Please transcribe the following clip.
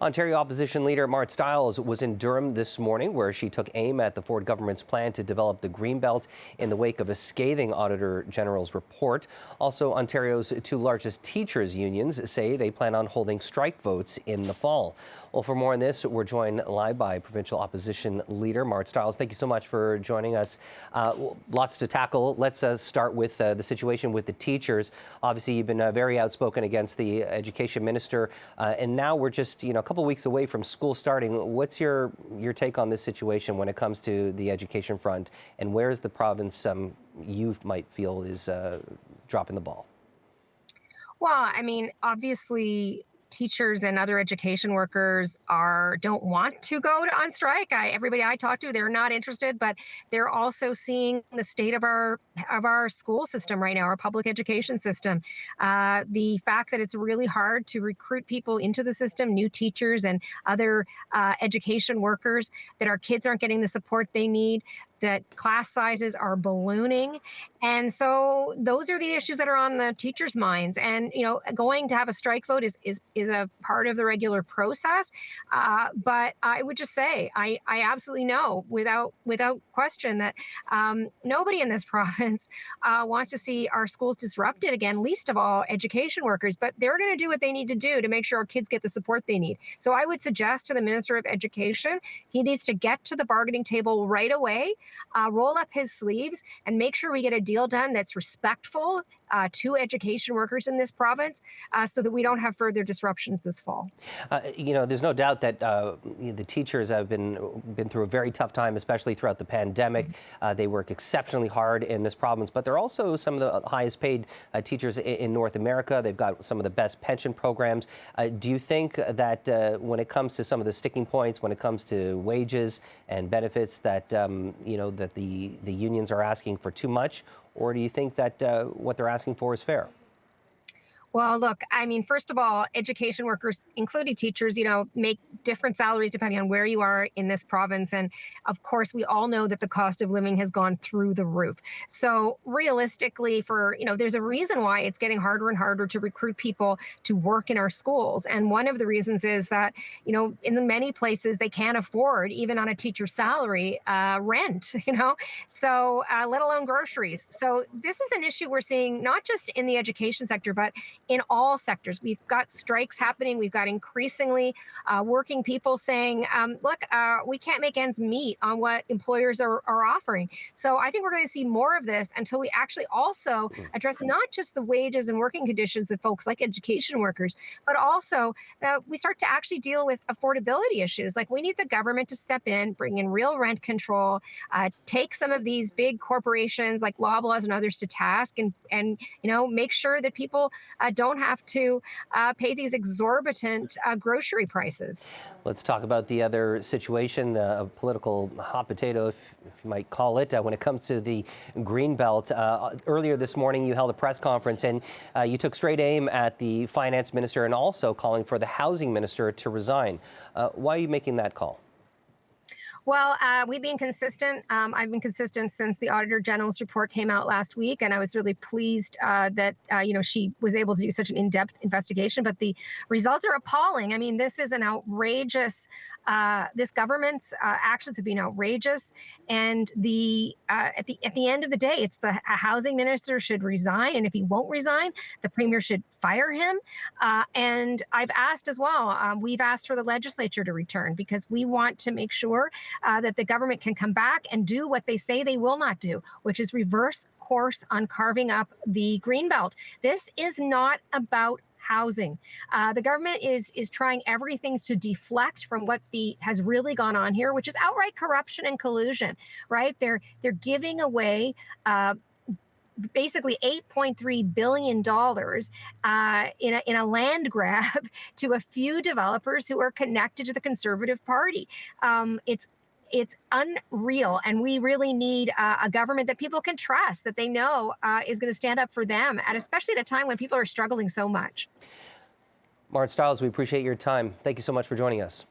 Ontario opposition leader Marit Stiles was in Durham this morning, where she took aim at the Ford government's plan to develop the Greenbelt in the wake of a scathing Auditor General's report. Also, Ontario's two largest teachers' unions say they plan on holding strike votes in the fall. Well, for more on this, we're joined live by provincial opposition leader Marit Stiles. Thank you so much for joining us. Lots to tackle. Let's start with the situation with the teachers. Obviously, you've been very outspoken against the education minister, and now we're just, a couple weeks away from school starting. What's your take on this situation when it comes to the education front, and where is the province you might feel is dropping the ball? Well, I mean, obviously, teachers and other education workers don't want to go on strike. Everybody I talk to, they're not interested, but they're also seeing the state of our school system right now, our public education system. The fact that it's really hard to recruit people into the system, new teachers and other education workers, that our kids aren't getting the support they need, that class sizes are ballooning. And so those are the issues that are on the teachers' minds. And, going to have a strike vote is a part of the regular process. But I would just say, I absolutely know without question that nobody in this province wants to see our schools disrupted again, least of all education workers. But they're going to do what they need to do to make sure our kids get the support they need. So I would suggest to the Minister of Education, he needs to get to the bargaining table right away. Roll up his sleeves and make sure we get a deal done that's respectful to education workers in this province, so that we don't have further disruptions this fall. There's no doubt that the teachers have been through a very tough time, especially throughout the pandemic. They work exceptionally hard in this province, but they're also some of the highest paid teachers in North America. They've got some of the best pension programs. Do you think that when it comes to some of the sticking points, when it comes to wages and benefits, that that the unions are asking for too much, or do you think that what they're asking for is fair? Well, look, I mean, first of all, education workers, including teachers, make different salaries depending on where you are in this province. And of course, we all know that the cost of living has gone through the roof. So realistically, there's a reason why it's getting harder and harder to recruit people to work in our schools. And one of the reasons is that, in many places, they can't afford, even on a teacher's salary, rent, so let alone groceries. So this is an issue we're seeing not just in the education sector, but in all sectors. We've got strikes happening. We've got increasingly working people saying, look, we can't make ends meet on what employers are offering. So I think we're going to see more of this until we actually also address not just the wages and working conditions of folks like education workers, but also we start to actually deal with affordability issues. Like, we need the government to step in, bring in real rent control, take some of these big corporations like Loblaws and others to task, and make sure that people don't have to pay these exorbitant grocery prices. Let's talk about the other situation, the political hot potato, if you might call it, when it comes to the Greenbelt. Earlier this morning, you held a press conference and you took straight aim at the finance minister and also calling for the housing minister to resign. Why are you making that call? Well, we've been consistent. I've been consistent since the Auditor General's report came out last week, and I was really pleased that she was able to do such an in-depth investigation. But the results are appalling. I mean, this is an outrageous. This government's actions have been outrageous, and at the end of the day, it's the housing minister should resign, and if he won't resign, the premier should fire him. And I've asked as well. We've asked for the legislature to return, because we want to make sure that the government can come back and do what they say they will not do, which is reverse course on carving up the Greenbelt. This is not about housing. The government is trying everything to deflect from what has really gone on here, which is outright corruption and collusion, right? They're giving away basically $8.3 billion in a land grab to a few developers who are connected to the Conservative Party. It's unreal, and we really need a government that people can trust, that they know is going to stand up for them, and especially at a time when people are struggling so much. Marit Stiles, we appreciate your time. Thank you so much for joining us.